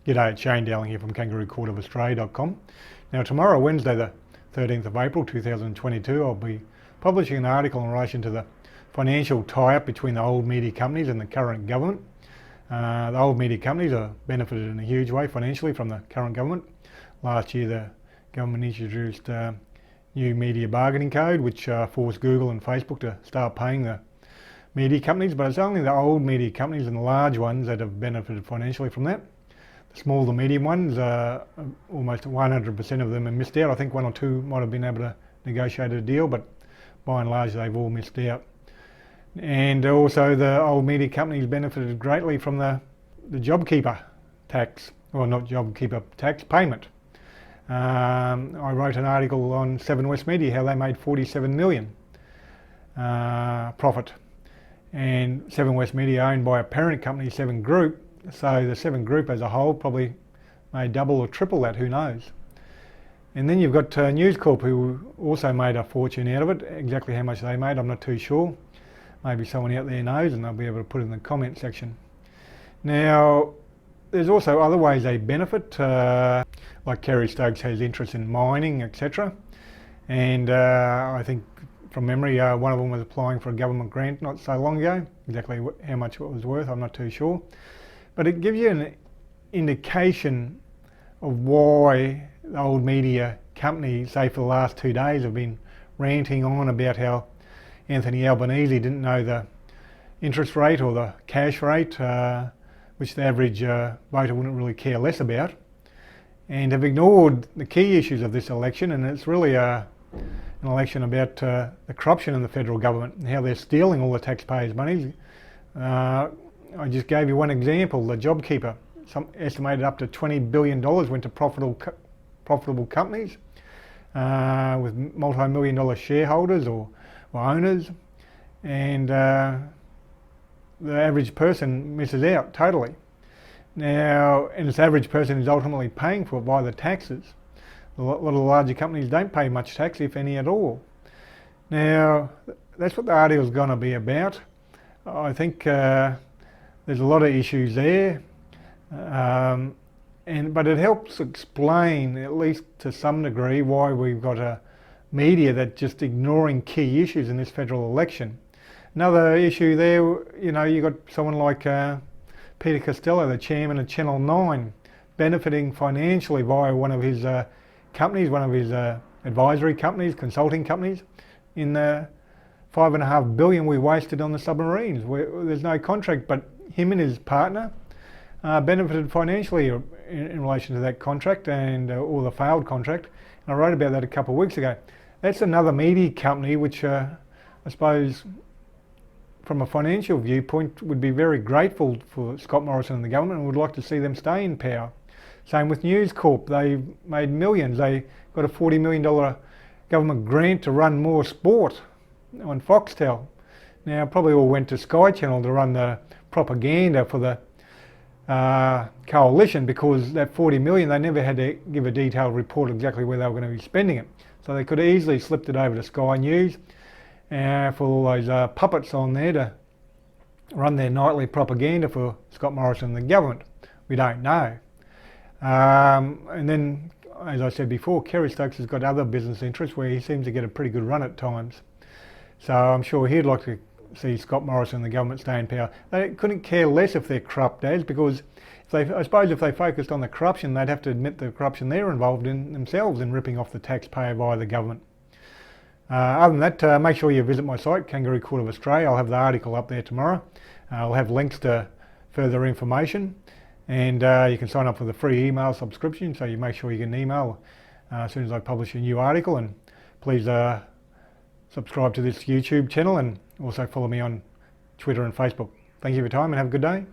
G'day, it's Shane Dowling here from kangaroocourtofaustralia.com. Now tomorrow, Wednesday the 13th of April 2022, I'll be publishing an article in relation to the financial tie-up between the old media companies and the current government. The old media companies are benefited in a huge way financially from the current government. Last year the government introduced a new media bargaining code which forced Google and Facebook to start paying the media companies, but it's only the old media companies and the large ones that have benefited financially from that. The small to medium ones, almost 100% of them have missed out. I think one or two might have been able to negotiate a deal, but by and large they've all missed out. And also the old media companies benefited greatly from the JobKeeper tax, or not JobKeeper tax, payment. I wrote an article on 7 West Media, how they made 47 million profit. And 7 West Media owned by a parent company, 7 Group, so the 7 Group as a whole probably made double or triple that, who knows. And then you've got News Corp, who also made a fortune out of it. Exactly how much they made, I'm not too sure. Maybe someone out there knows and they'll be able to put it in the comment section. Now, there's also other ways they benefit, like Kerry Stokes has interest in mining, etc. And I think from memory, one of them was applying for a government grant not so long ago. Exactly how much it was worth, I'm not too sure. But it gives you an indication of why the old media companies, say for the last 2 days, have been ranting on about how Anthony Albanese didn't know the interest rate or the cash rate, which the average voter wouldn't really care less about, and have ignored the key issues of this election. And it's really an election about the corruption in the federal government and how they're stealing all the taxpayers' money. I just gave you one example, the JobKeeper. Some estimated up to $20 billion went to profitable companies with multi-million-dollar shareholders or owners, and the average person misses out totally. Now, and this average person is ultimately paying for it by the taxes. A lot of the larger companies don't pay much tax, if any at all. Now, that's what the article is going to be about. I think there's a lot of issues there, but it helps explain, at least to some degree, why we've got a media that's just ignoring key issues in this federal election. Another issue there, you got someone like Peter Costello, the chairman of Channel 9, benefiting financially via one of his companies, one of his advisory companies, consulting companies, in the $5.5 billion we wasted on the submarines. There's no contract, but him and his partner benefited financially in relation to that contract and or the failed contract. And I wrote about that a couple of weeks ago. That's another media company which I suppose from a financial viewpoint would be very grateful for Scott Morrison and the government and would like to see them stay in power. Same with News Corp. They made millions. They got a $40 million government grant to run more sport on Foxtel. Now, probably all went to Sky Channel to run the propaganda for the coalition, because that 40 million, they never had to give a detailed report exactly where they were going to be spending it. So they could have easily slipped it over to Sky News for all those puppets on there to run their nightly propaganda for Scott Morrison and the government. We don't know. And then, as I said before, Kerry Stokes has got other business interests where he seems to get a pretty good run at times. So I'm sure he'd like to see Scott Morrison and the government stay in power. They couldn't care less if they're corrupt as, because I suppose if they focused on the corruption, they'd have to admit the corruption they're involved in themselves in ripping off the taxpayer via the government. Other than that, make sure you visit my site, Kangaroo Court of Australia. I'll have the article up there tomorrow. I'll have links to further information, and you can sign up for the free email subscription, so you make sure you get an email as soon as I publish a new article. And please subscribe to this YouTube channel and also follow me on Twitter and Facebook. Thank you for your time and have a good day.